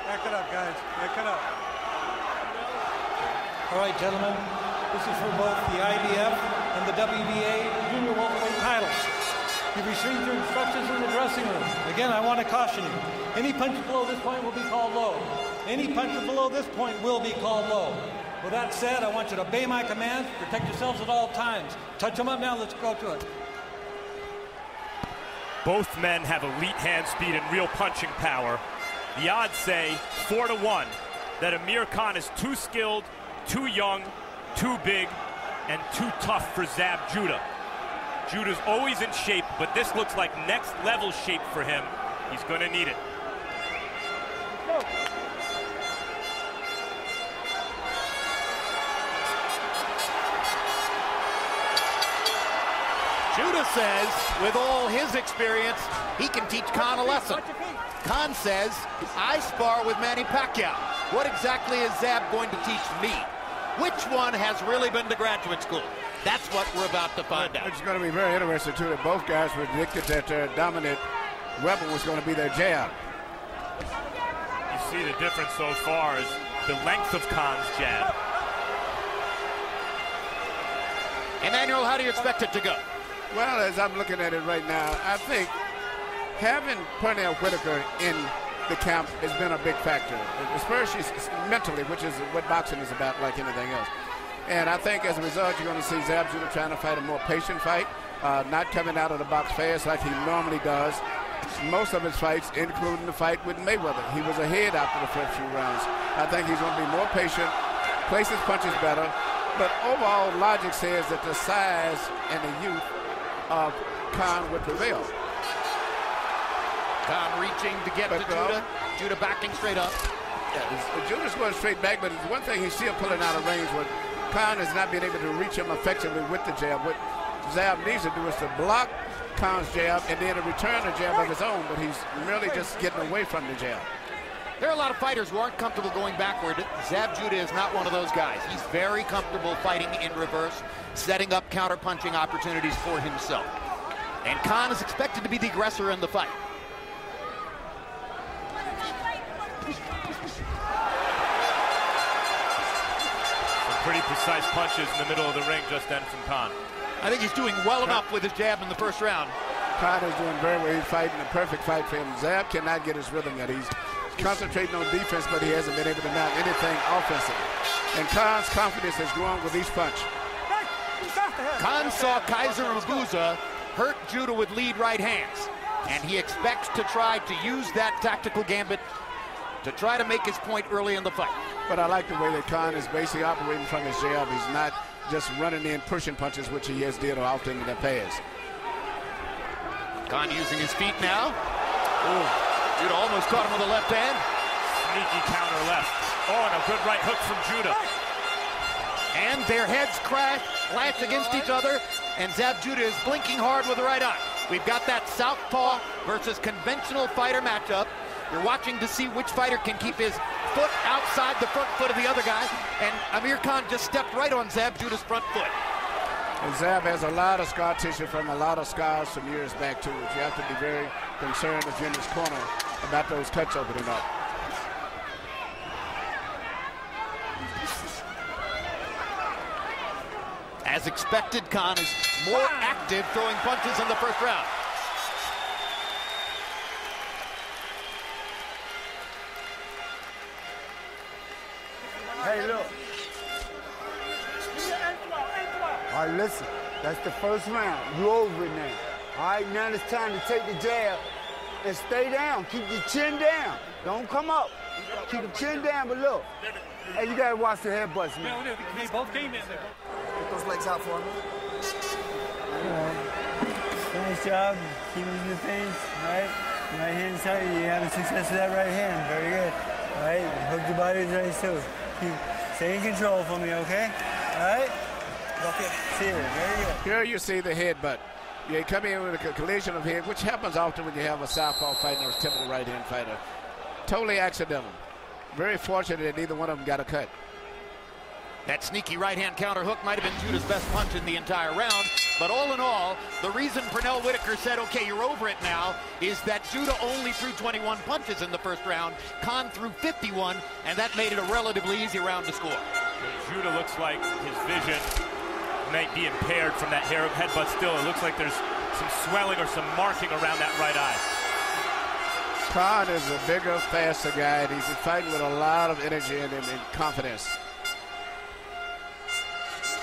Back it up, guys. Back it up. All right, gentlemen. This is for both the IBF and the WBA junior welterweight titles. You've received your instructions in the dressing room. Again, I want to caution you. Any punch below this point will be called low. Any punch below this point will be called low. With that said, I want you to obey my commands. Protect yourselves at all times. Touch them up now. Let's go to it. Both men have elite hand speed and real punching power. The odds say 4-1 that Amir Khan is too skilled, too young, too big, and too tough for Zab Judah. Judah's always in shape, but this looks like next level shape for him. He's going to need it. Go. Judah says, with all his experience, he can teach Khan a lesson. Khan says, I spar with Manny Pacquiao. What exactly is Zab going to teach me? Which one has really been to graduate school? That's what we're about to find out. It's going to be very interesting, too, that both guys predicted that their dominant weapon was going to be their jab. You see the difference so far is the length of Khan's jab. Emmanuel, how do you expect it to go? Well, as I'm looking at it right now, I think having Pernell Whitaker in the camp has been a big factor, especially mentally, which is what boxing is about, like anything else. And I think as a result, you're going to see Zab Judah trying to fight a more patient fight, not coming out of the box fast like he normally does. Most of his fights, including the fight with Mayweather, he was ahead after the first few rounds. I think he's going to be more patient, place his punches better, but overall logic says that the size and the youth of Khan would prevail. Khan reaching to get to Judah. Judah backing straight up. Yeah, Judah's going straight back, but it's one thing he's still pulling out of range. What Khan has not been able to reach him effectively with the jab. What Zab needs to do is to block Khan's jab and then to return a jab of his own, but he's really just getting away from the jab. There are a lot of fighters who aren't comfortable going backward. Zab Judah is not one of those guys. He's very comfortable fighting in reverse, setting up counter-punching opportunities for himself. And Khan is expected to be the aggressor in the fight. Some pretty precise punches in the middle of the ring just then from Khan. I think he's doing well enough with his jab in the first round. Khan is doing very well. He's fighting a perfect fight for him. Zab cannot get his rhythm yet. He's concentrating on defense, but he hasn't been able to mount anything offensively. And Khan's confidence has grown with each punch. Khan saw Kaiser Mabuza hurt Judah with lead right hands, and he expects to try to use that tactical gambit to try to make his point early in the fight. But I like the way that Khan is basically operating from his jab. He's not just running in, pushing punches, which he has did often in the past. Khan using his feet now. Ooh. Judah almost caught him with the left hand. Sneaky counter left. Oh, and a good right hook from Judah. And their heads clash against each other, and Zab Judah is blinking hard with the right eye. We've got that southpaw versus conventional fighter matchup. You're watching to see which fighter can keep his foot outside the front foot of the other guy, and Amir Khan just stepped right on Zab Judah's front foot. And Zab has a lot of scar tissue from a lot of scars from years back too. You have to be very concerned if you're in this corner about those cuts opening up. As expected, Khan is more active throwing punches in the first round. Hey, look. All right, listen. That's the first round. You over it now. All right, now it's time to take the jab and stay down. Keep your chin down. Don't come up. Keep the chin down, but look. Hey, you gotta watch the headbutts, man. They both came in there. Get those legs out for me. All right. Nice job. Keep it in the face. All right. Right hand side. You have a success with that right hand. Very good. All right. Hook the body with the right too. Stay in control for me, okay? All right. Okay. See you. Very good. Here you see the headbutt. You come in with a collision of head, which happens often when you have a southpaw fighter or a typical right-hand fighter. Totally accidental. Very fortunate that neither one of them got a cut. That sneaky right-hand counter hook might have been Juda's best punch in the entire round. But all in all, the reason Pernell Whitaker said, okay, you're over it now, is that Juda only threw 21 punches in the first round. Khan threw 51, and that made it a relatively easy round to score. Juda looks like his vision might be impaired from that headbutt still. It looks like there's some swelling or some marking around that right eye. Khan is a bigger, faster guy, and he's fighting with a lot of energy and confidence.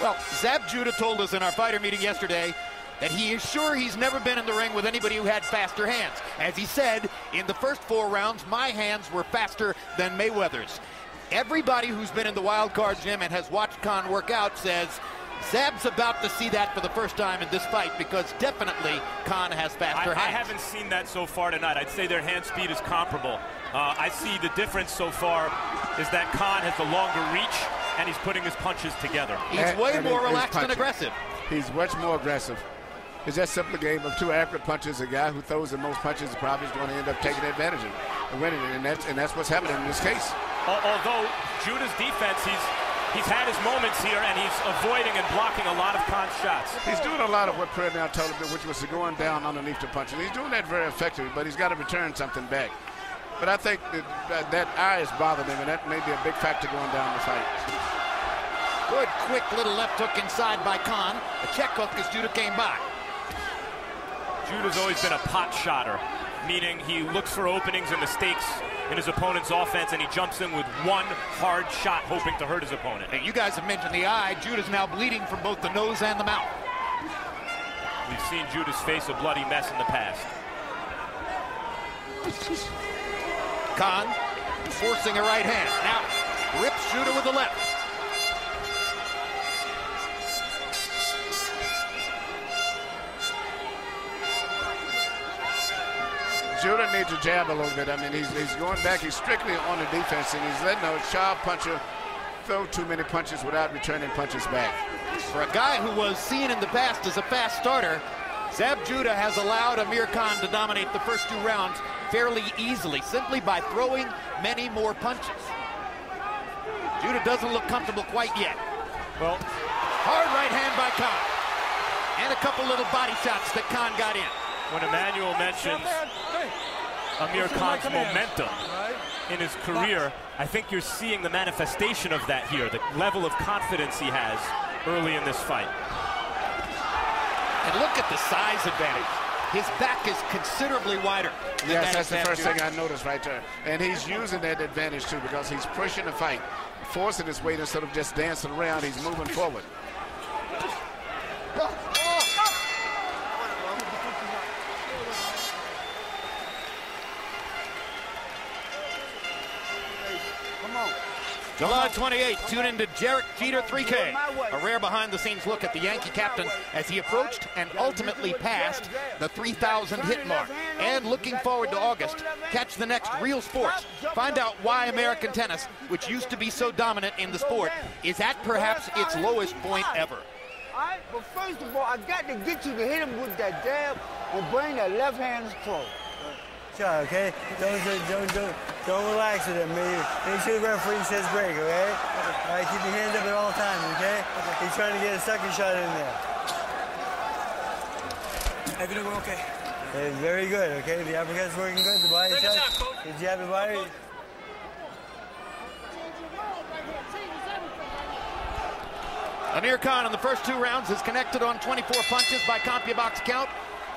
Well, Zab Juda told us in our fighter meeting yesterday that he is sure he's never been in the ring with anybody who had faster hands. As he said, in the first 4 rounds, my hands were faster than Mayweather's. Everybody who's been in the wild card gym and has watched Khan work out says Zab's about to see that for the first time in this fight, because definitely Khan has faster hands. I haven't seen that so far tonight. I'd say their hand speed is comparable. I see the difference so far is that Khan has the longer reach, and he's putting his punches together. He's way more relaxed and aggressive. He's much more aggressive. It's just simply a game of 2 accurate punches. A guy who throws the most punches is probably going to end up taking advantage of it and winning it, and that's what's happening in this case. Although Juda's defense, he's had his moments here, and he's avoiding and blocking a lot of Khan's shots. He's doing a lot of what Pernell told him, which was going down underneath the punches. He's doing that very effectively, but he's got to return something back. But I think that eye is bothering him, and that may be a big factor going down the fight. Good, quick little left hook inside by Khan. A check hook as Juda came by. Juda's always been a pot shotter, meaning he looks for openings and mistakes in his opponent's offense, and he jumps in with one hard shot, hoping to hurt his opponent. Hey, you guys have mentioned the eye. Juda's now bleeding from both the nose and the mouth. We've seen Juda's face a bloody mess in the past. Khan forcing a right hand. Now rips Juda with the left. Juda needs to jab a little bit. I mean, he's going back. He's strictly on the defense, and he's letting a sharp puncher throw too many punches without returning punches back. For a guy who was seen in the past as a fast starter, Zab Juda has allowed Amir Khan to dominate the first 2 rounds fairly easily, simply by throwing many more punches. Juda doesn't look comfortable quite yet. Well, hard right hand by Khan. And a couple little body shots that Khan got in. When Emmanuel mentions Amir Khan's momentum in his career, I think you're seeing the manifestation of that here, the level of confidence he has early in this fight. And look at the size advantage. His back is considerably wider. Yes, that's the first thing I noticed right there. And he's using that advantage too, because he's pushing the fight, forcing his weight instead of just dancing around. He's moving forward. July 28th, tune into Jarek Jeter 3K, a rare behind-the-scenes look at the Yankee captain as he approached and ultimately passed the 3,000 hit mark. And looking forward to August, catch the next Real Sports. Find out why American tennis, which used to be so dominant in the sport, is at perhaps its lowest point ever. All right, but first of all, I got to get you to hit him with that jab and bring that left hand close. Shot, okay? Don't relax with him. Make sure the referee says break, okay? All right, keep your hands up at all times, okay? He's trying to get a second shot in there. Everything okay? Okay, very good, okay? The uppercut's working good, the body shot. Did you have the body? Amir Khan in the first 2 rounds is connected on 24 punches by CompuBox count.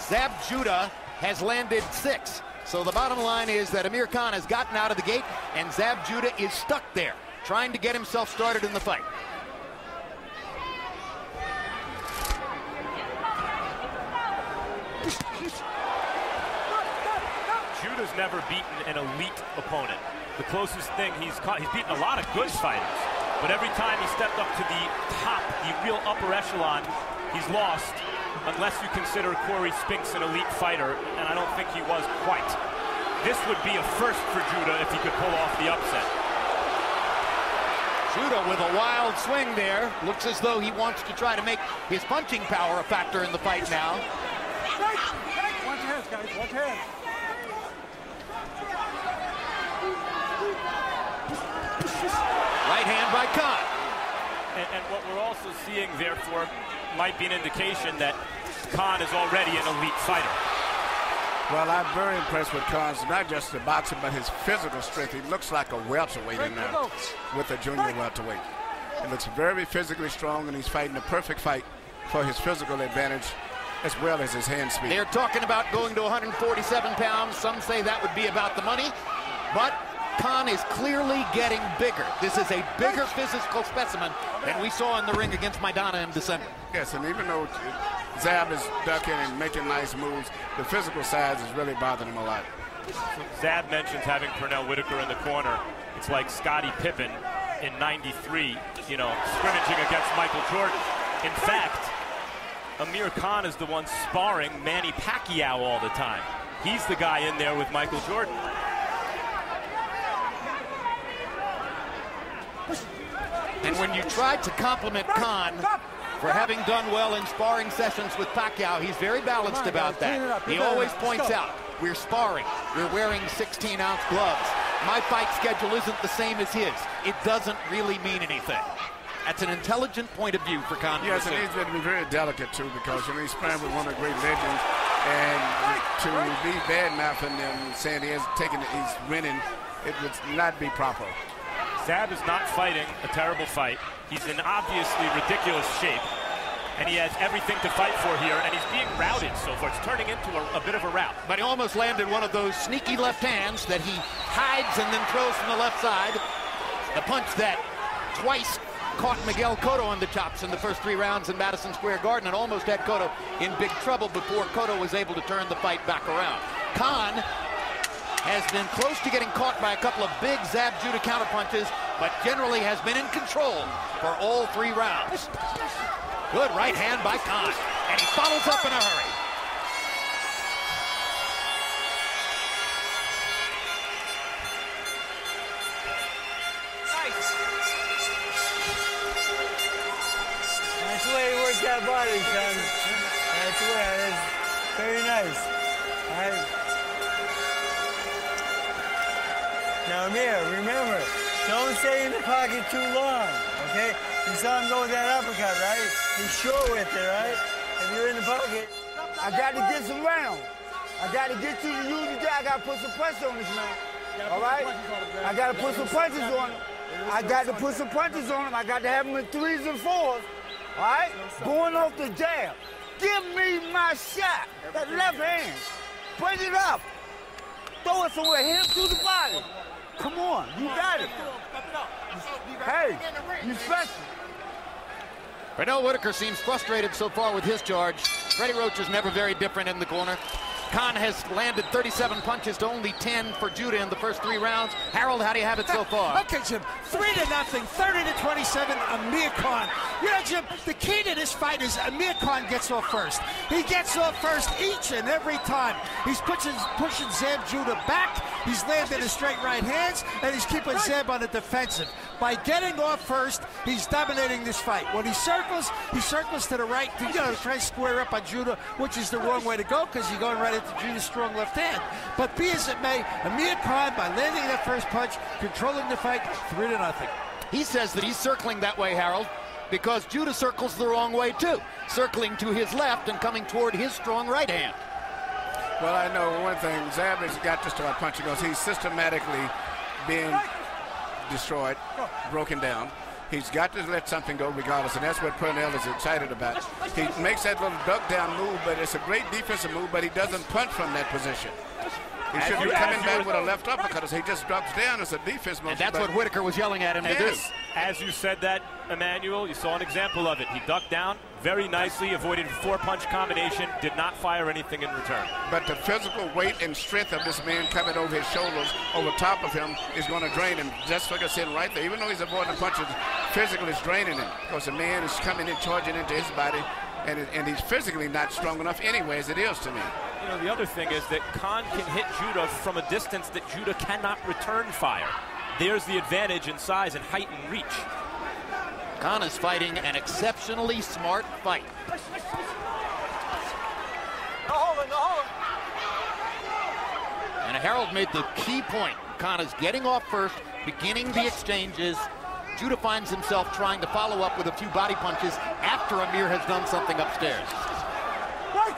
Zab Juda has landed 6. So the bottom line is that Amir Khan has gotten out of the gate, and Zab Juda is stuck there, trying to get himself started in the fight. Juda's never beaten an elite opponent. The closest thing he's beaten a lot of good fighters, but every time he stepped up to the top, the real upper echelon, he's lost. Unless you consider Corey Spinks an elite fighter, and I don't think he was quite. This would be a first for Juda if he could pull off the upset. Juda with a wild swing there. Looks as though he wants to try to make his punching power a factor in the fight now. Watch your hands, guys. Watch your hands. Right hand by Khan. And what we're also seeing, therefore, might be an indication that Khan is already an elite fighter. Well, I'm very impressed with Khan's, not just the boxing, but his physical strength. He looks like a welterweight in there with a junior welterweight. He looks very physically strong, and he's fighting the perfect fight for his physical advantage as well as his hand speed. They're talking about going to 147 pounds. Some say that would be about the money, but Khan is clearly getting bigger. This is a bigger physical specimen than we saw in the ring against Maidana in December. Yes, and even though Zab is ducking and making nice moves, the physical size is really bothering him a lot. Zab mentions having Pernell Whitaker in the corner. It's like Scottie Pippen in '93, you know, scrimmaging against Michael Jordan. In fact, Amir Khan is the one sparring Manny Pacquiao all the time. He's the guy in there with Michael Jordan. And when you tried to compliment Khan for having done well in sparring sessions with Pacquiao, he's very balanced about that. He always points out, we're sparring, we're wearing 16-ounce gloves. My fight schedule isn't the same as his. It doesn't really mean anything. That's an intelligent point of view for Khan. Yes, and he's going to be very delicate, too, because he's sparring with one of the great legends, and to be bad-mouthing them, saying he's winning, it would not be proper. Zab is not fighting a terrible fight. He's in obviously ridiculous shape, and he has everything to fight for here, and he's being routed so far. It's turning into a bit of a rout. But he almost landed one of those sneaky left hands that he hides and then throws from the left side. The punch that twice caught Miguel Cotto on the chops in the first 3 rounds in Madison Square Garden and almost had Cotto in big trouble before Cotto was able to turn the fight back around. Khan has been close to getting caught by a couple of big Zab Juda counterpunches, but generally has been in control for all 3 rounds. Good right hand by Khan, and he follows up in a hurry. That's the way you work that body, son. That's the way. That's very nice. All right. Now, Amir, remember, don't stay in the pocket too long, okay? You saw him go with that uppercut, right? He's short with it, right? If you're in the pocket, I got to get some rounds. I got to get to the UDJ. I got to put some pressure on this man. All right? I got to put some punches on him. I got to put some punches on him. I got to have him in 3s and 4s. All right? Going off the jab. Give me my shot. That left hand. Bring it up. Throw it somewhere. Hit him to the body. Come on. You got it. Hey, you special. Pernell Whitaker seems frustrated so far with his charge. Freddie Roach is never very different in the corner. Khan has landed 37 punches to only 10 for Juda in the first 3 rounds. Harold, how do you have it so far? Okay, Jim, 3-0, 30-27, Amir Khan. You know, Jim, the key to this fight is Amir Khan gets off first. He gets off first each and every time. He's pushing Zab Juda back. He's landing his straight right hands, and he's keeping Zab on the defensive. By getting off first, he's dominating this fight. When he circles to the right to, try to square up on Juda, which is the wrong way to go because you're going right into Juda's strong left hand. But be as it may, Amir Khan, by landing that first punch, controlling the fight 3-0. He says that he's circling that way, Harold, because Juda circles the wrong way too, circling to his left and coming toward his strong right hand. Well, I know one thing, Zab has got to start punching because he's systematically being destroyed, broken down. He's got to let something go regardless, and that's what Pernell is excited about. He makes that little duck down move, but it's a great defensive move, but he doesn't punch from that position. He should be coming back with a left uppercut. He just drops down. It's a defense move. And that's what Whitaker was yelling at him to do. As you said that, Emmanuel, you saw an example of it. He ducked down very nicely, avoided a 4-punch combination, did not fire anything in return. But the physical weight and strength of this man coming over his shoulders, over top of him, is going to drain him. Just like I said right there, even though he's avoiding punches, physical is draining him because the man is coming in, charging into his body, and he's physically not strong enough anyway as it is to me. You know, the other thing is that Khan can hit Juda from a distance that Juda cannot return fire. There's the advantage in size and height and reach. Khan is fighting an exceptionally smart fight. And Harold made the key point. Khan is getting off first, beginning the exchanges. Judah finds himself trying to follow up with a few body punches after Amir has done something upstairs. Right.